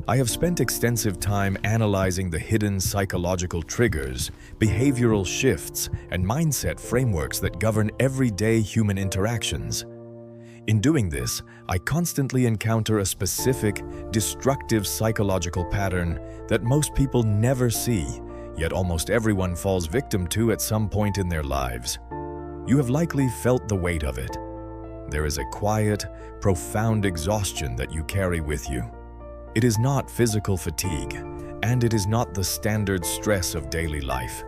I have spent extensive time analyzing the hidden psychological triggers, behavioral shifts, and mindset frameworks that govern everyday human interactions. In doing this, I constantly encounter a specific, destructive psychological pattern that most people never see, yet almost everyone falls victim to at some point in their lives. You have likely felt the weight of it. There is a quiet, profound exhaustion that you carry with you. It is not physical fatigue, and it is not the standard stress of daily life.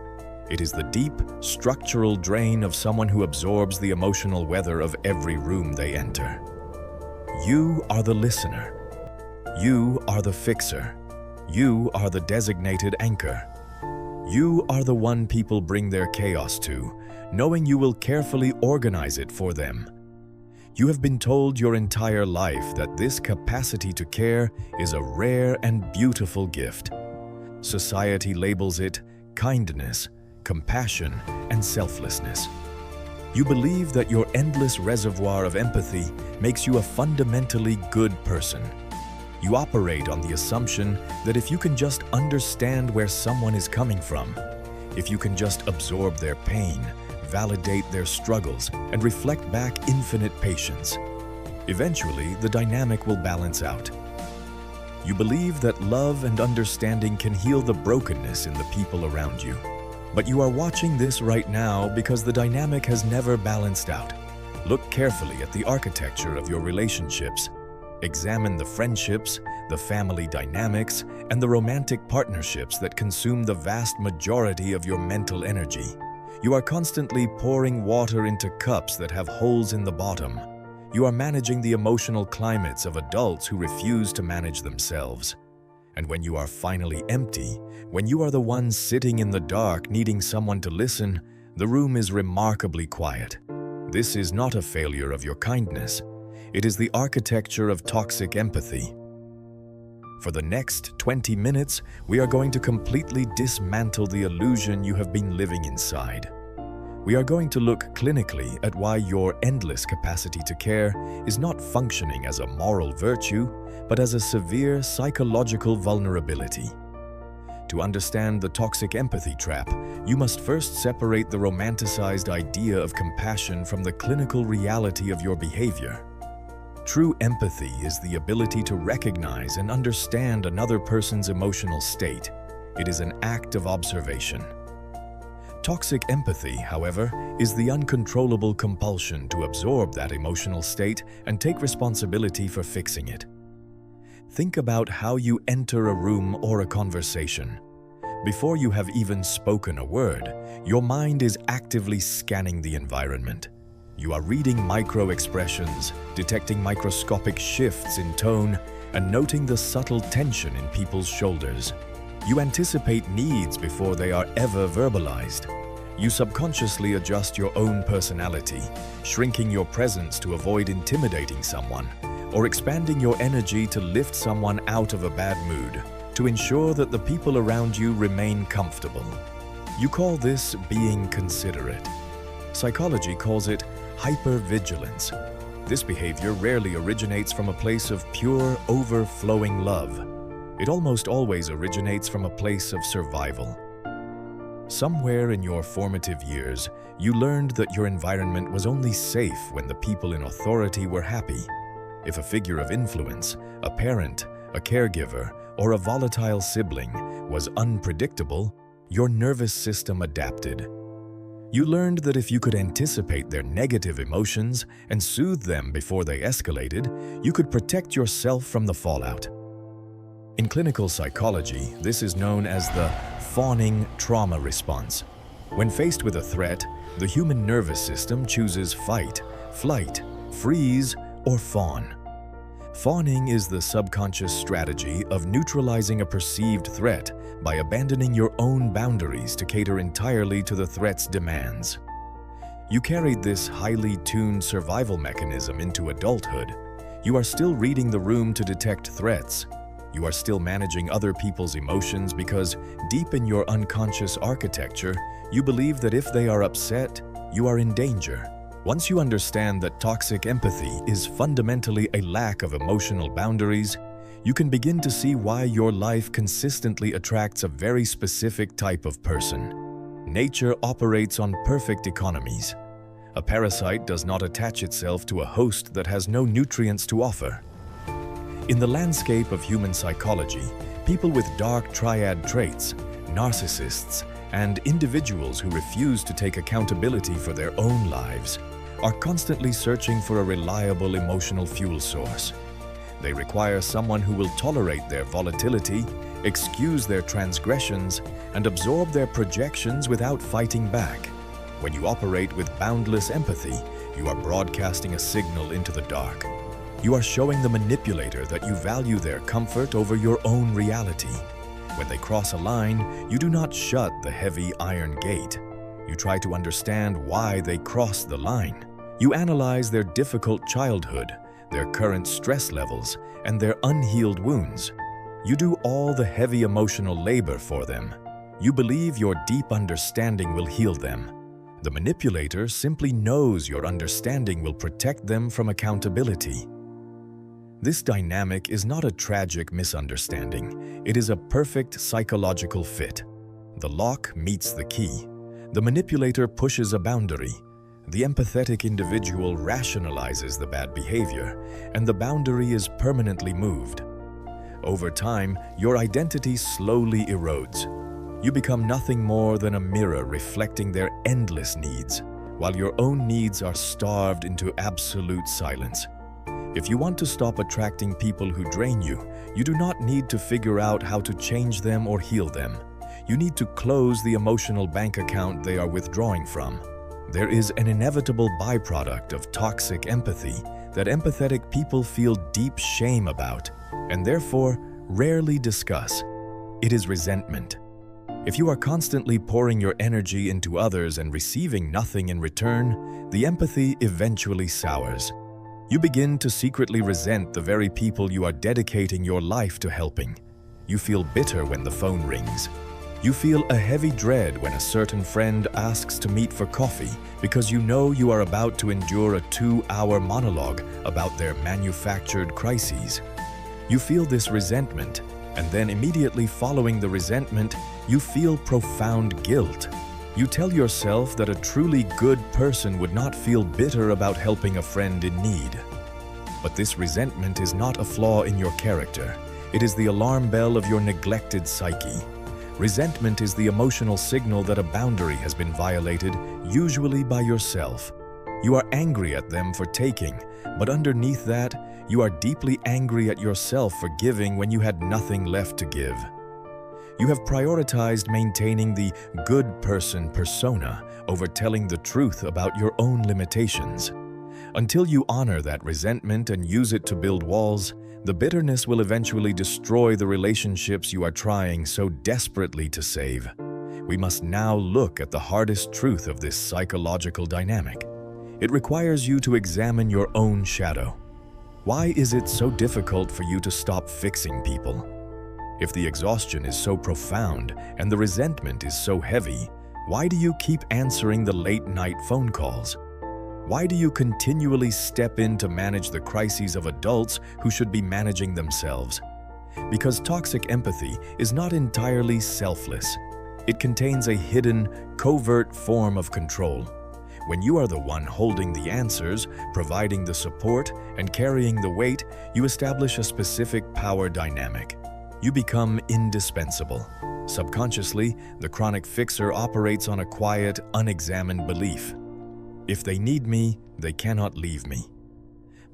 It is the deep, structural drain of someone who absorbs the emotional weather of every room they enter. You are the listener. You are the fixer. You are the designated anchor. You are the one people bring their chaos to, knowing you will carefully organize it for them. You have been told your entire life that this capacity to care is a rare and beautiful gift. Society labels it kindness, compassion, and selflessness. You believe that your endless reservoir of empathy makes you a fundamentally good person. You operate on the assumption that if you can just understand where someone is coming from, if you can just absorb their pain, validate their struggles, and reflect back infinite patience, eventually the dynamic will balance out. You believe that love and understanding can heal the brokenness in the people around you. But you are watching this right now because the dynamic has never balanced out. Look carefully at the architecture of your relationships. Examine the friendships, the family dynamics, and the romantic partnerships that consume the vast majority of your mental energy. You are constantly pouring water into cups that have holes in the bottom. You are managing the emotional climates of adults who refuse to manage themselves. And when you are finally empty, when you are the one sitting in the dark needing someone to listen, the room is remarkably quiet. This is not a failure of your kindness. It is the architecture of toxic empathy. For the next 20 minutes, we are going to completely dismantle the illusion you have been living inside. We are going to look clinically at why your endless capacity to care is not functioning as a moral virtue, but as a severe psychological vulnerability. To understand the toxic empathy trap, you must first separate the romanticized idea of compassion from the clinical reality of your behavior. True empathy is the ability to recognize and understand another person's emotional state. It is an act of observation. Toxic empathy, however, is the uncontrollable compulsion to absorb that emotional state and take responsibility for fixing it. Think about how you enter a room or a conversation. Before you have even spoken a word, your mind is actively scanning the environment. You are reading micro-expressions, detecting microscopic shifts in tone, and noting the subtle tension in people's shoulders. You anticipate needs before they are ever verbalized. You subconsciously adjust your own personality, shrinking your presence to avoid intimidating someone, or expanding your energy to lift someone out of a bad mood, to ensure that the people around you remain comfortable. You call this being considerate. Psychology calls it hypervigilance. This behavior rarely originates from a place of pure, overflowing love. It almost always originates from a place of survival. Somewhere in your formative years, you learned that your environment was only safe when the people in authority were happy. If a figure of influence, a parent, a caregiver, or a volatile sibling was unpredictable, your nervous system adapted. You learned that if you could anticipate their negative emotions and soothe them before they escalated, you could protect yourself from the fallout. In clinical psychology, this is known as the fawning trauma response. When faced with a threat, the human nervous system chooses fight, flight, freeze, or fawn. Fawning is the subconscious strategy of neutralizing a perceived threat by abandoning your own boundaries to cater entirely to the threat's demands. You carried this highly tuned survival mechanism into adulthood. You are still reading the room to detect threats. You are still managing other people's emotions because, deep in your unconscious architecture, you believe that if they are upset, you are in danger. Once you understand that toxic empathy is fundamentally a lack of emotional boundaries, you can begin to see why your life consistently attracts a very specific type of person. Nature operates on perfect economies. A parasite does not attach itself to a host that has no nutrients to offer. In the landscape of human psychology, people with dark triad traits, narcissists, and individuals who refuse to take accountability for their own lives are constantly searching for a reliable emotional fuel source. They require someone who will tolerate their volatility, excuse their transgressions, and absorb their projections without fighting back. When you operate with boundless empathy, you are broadcasting a signal into the dark. You are showing the manipulator that you value their comfort over your own reality. When they cross a line, you do not shut the heavy iron gate. You try to understand why they crossed the line. You analyze their difficult childhood, their current stress levels, and their unhealed wounds. You do all the heavy emotional labor for them. You believe your deep understanding will heal them. The manipulator simply knows your understanding will protect them from accountability. This dynamic is not a tragic misunderstanding. It is a perfect psychological fit. The lock meets the key. The manipulator pushes a boundary. The empathetic individual rationalizes the bad behavior, and the boundary is permanently moved. Over time, your identity slowly erodes. You become nothing more than a mirror reflecting their endless needs, while your own needs are starved into absolute silence. If you want to stop attracting people who drain you, you do not need to figure out how to change them or heal them. You need to close the emotional bank account they are withdrawing from. There is an inevitable byproduct of toxic empathy that empathetic people feel deep shame about and therefore rarely discuss. It is resentment. If you are constantly pouring your energy into others and receiving nothing in return, the empathy eventually sours. You begin to secretly resent the very people you are dedicating your life to helping. You feel bitter when the phone rings. You feel a heavy dread when a certain friend asks to meet for coffee because you know you are about to endure a 2-hour monologue about their manufactured crises. You feel this resentment, and then immediately following the resentment, you feel profound guilt. You tell yourself that a truly good person would not feel bitter about helping a friend in need. But this resentment is not a flaw in your character. It is the alarm bell of your neglected psyche. Resentment is the emotional signal that a boundary has been violated, usually by yourself. You are angry at them for taking, but underneath that, you are deeply angry at yourself for giving when you had nothing left to give. You have prioritized maintaining the good person persona over telling the truth about your own limitations. Until you honor that resentment and use it to build walls, the bitterness will eventually destroy the relationships you are trying so desperately to save. We must now look at the hardest truth of this psychological dynamic. It requires you to examine your own shadow. Why is it so difficult for you to stop fixing people? If the exhaustion is so profound and the resentment is so heavy, why do you keep answering the late-night phone calls? Why do you continually step in to manage the crises of adults who should be managing themselves? Because toxic empathy is not entirely selfless. It contains a hidden, covert form of control. When you are the one holding the answers, providing the support, and carrying the weight, you establish a specific power dynamic. You become indispensable. Subconsciously, the chronic fixer operates on a quiet, unexamined belief. If they need me, they cannot leave me.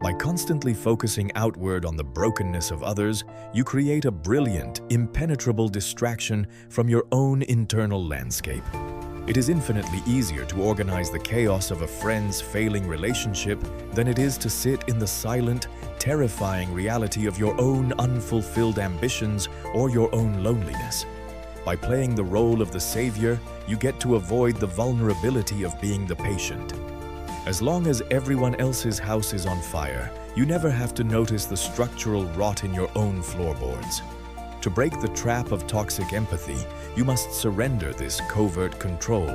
By constantly focusing outward on the brokenness of others, you create a brilliant, impenetrable distraction from your own internal landscape. It is infinitely easier to organize the chaos of a friend's failing relationship than it is to sit in the silent, terrifying reality of your own unfulfilled ambitions or your own loneliness. By playing the role of the savior, you get to avoid the vulnerability of being the patient. As long as everyone else's house is on fire, you never have to notice the structural rot in your own floorboards. To break the trap of toxic empathy, you must surrender this covert control.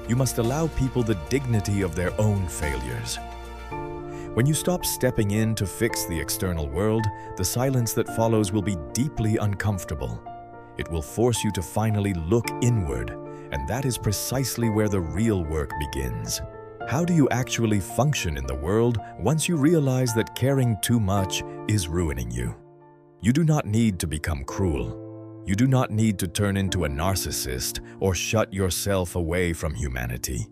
You must allow people the dignity of their own failures. When you stop stepping in to fix the external world, the silence that follows will be deeply uncomfortable. It will force you to finally look inward, and that is precisely where the real work begins. How do you actually function in the world once you realize that caring too much is ruining you? You do not need to become cruel. You do not need to turn into a narcissist or shut yourself away from humanity.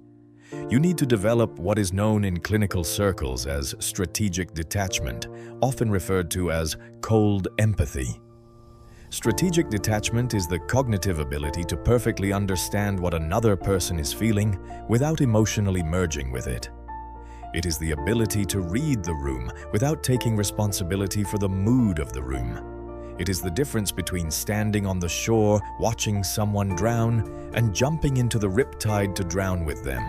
You need to develop what is known in clinical circles as strategic detachment, often referred to as cold empathy. Strategic detachment is the cognitive ability to perfectly understand what another person is feeling without emotionally merging with it. It is the ability to read the room without taking responsibility for the mood of the room. It is the difference between standing on the shore, watching someone drown, and jumping into the riptide to drown with them.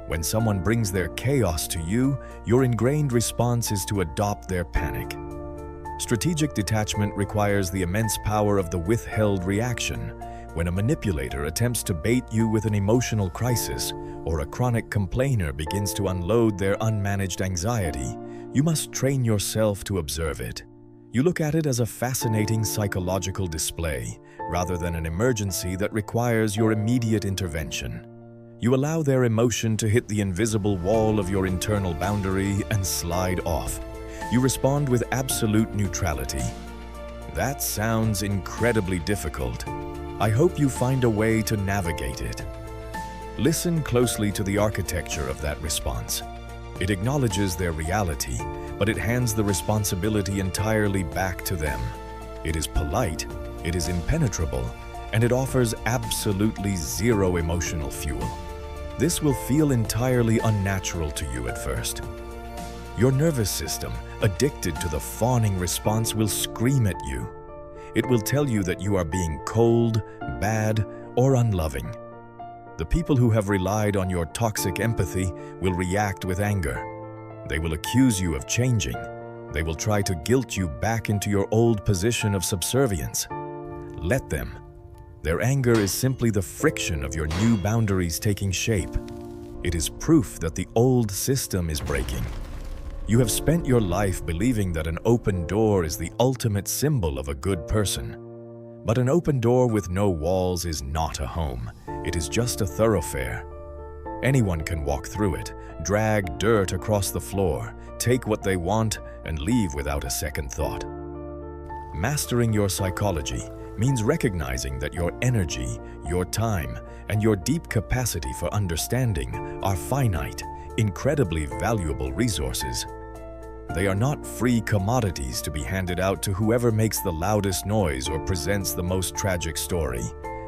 When someone brings their chaos to you, your ingrained response is to adopt their panic. Strategic detachment requires the immense power of the withheld reaction. When a manipulator attempts to bait you with an emotional crisis, or a chronic complainer begins to unload their unmanaged anxiety, you must train yourself to observe it. You look at it as a fascinating psychological display, rather than an emergency that requires your immediate intervention. You allow their emotion to hit the invisible wall of your internal boundary and slide off. You respond with absolute neutrality. That sounds incredibly difficult. I hope you find a way to navigate it. Listen closely to the architecture of that response. It acknowledges their reality, but it hands the responsibility entirely back to them. It is polite, it is impenetrable, and it offers absolutely zero emotional fuel. This will feel entirely unnatural to you at first. Your nervous system, addicted to the fawning response, will scream at you. It will tell you that you are being cold, bad, or unloving. The people who have relied on your toxic empathy will react with anger. They will accuse you of changing. They will try to guilt you back into your old position of subservience. Let them. Their anger is simply the friction of your new boundaries taking shape. It is proof that the old system is breaking. You have spent your life believing that an open door is the ultimate symbol of a good person. But an open door with no walls is not a home. It is just a thoroughfare. Anyone can walk through it, drag dirt across the floor, take what they want, and leave without a second thought. Mastering your psychology means recognizing that your energy, your time, and your deep capacity for understanding are finite, incredibly valuable resources. They are not free commodities to be handed out to whoever makes the loudest noise or presents the most tragic story.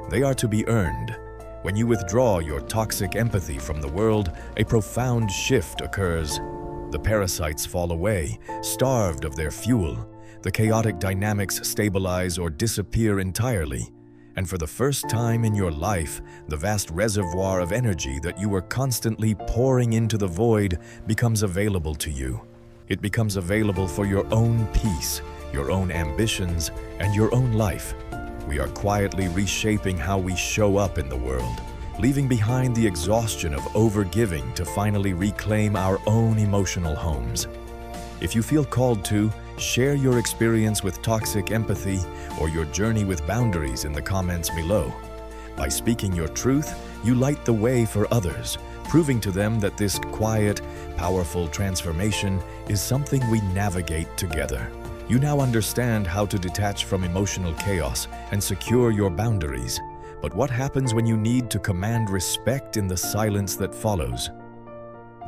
They are to be earned. When you withdraw your toxic empathy from the world, a profound shift occurs. The parasites fall away, starved of their fuel. The chaotic dynamics stabilize or disappear entirely. And for the first time in your life, the vast reservoir of energy that you were constantly pouring into the void becomes available to you. It becomes available for your own peace, your own ambitions, and your own life. We are quietly reshaping how we show up in the world, leaving behind the exhaustion of overgiving to finally reclaim our own emotional homes. If you feel called to, share your experience with toxic empathy or your journey with boundaries in the comments below. By speaking your truth, you light the way for others, proving to them that this quiet, powerful transformation is something we navigate together. You now understand how to detach from emotional chaos and secure your boundaries. But what happens when you need to command respect in the silence that follows?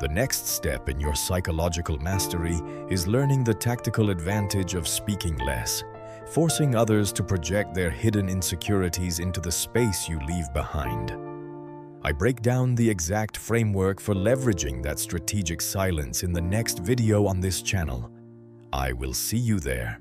The next step in your psychological mastery is learning the tactical advantage of speaking less, forcing others to project their hidden insecurities into the space you leave behind. I break down the exact framework for leveraging that strategic silence in the next video on this channel. I will see you there.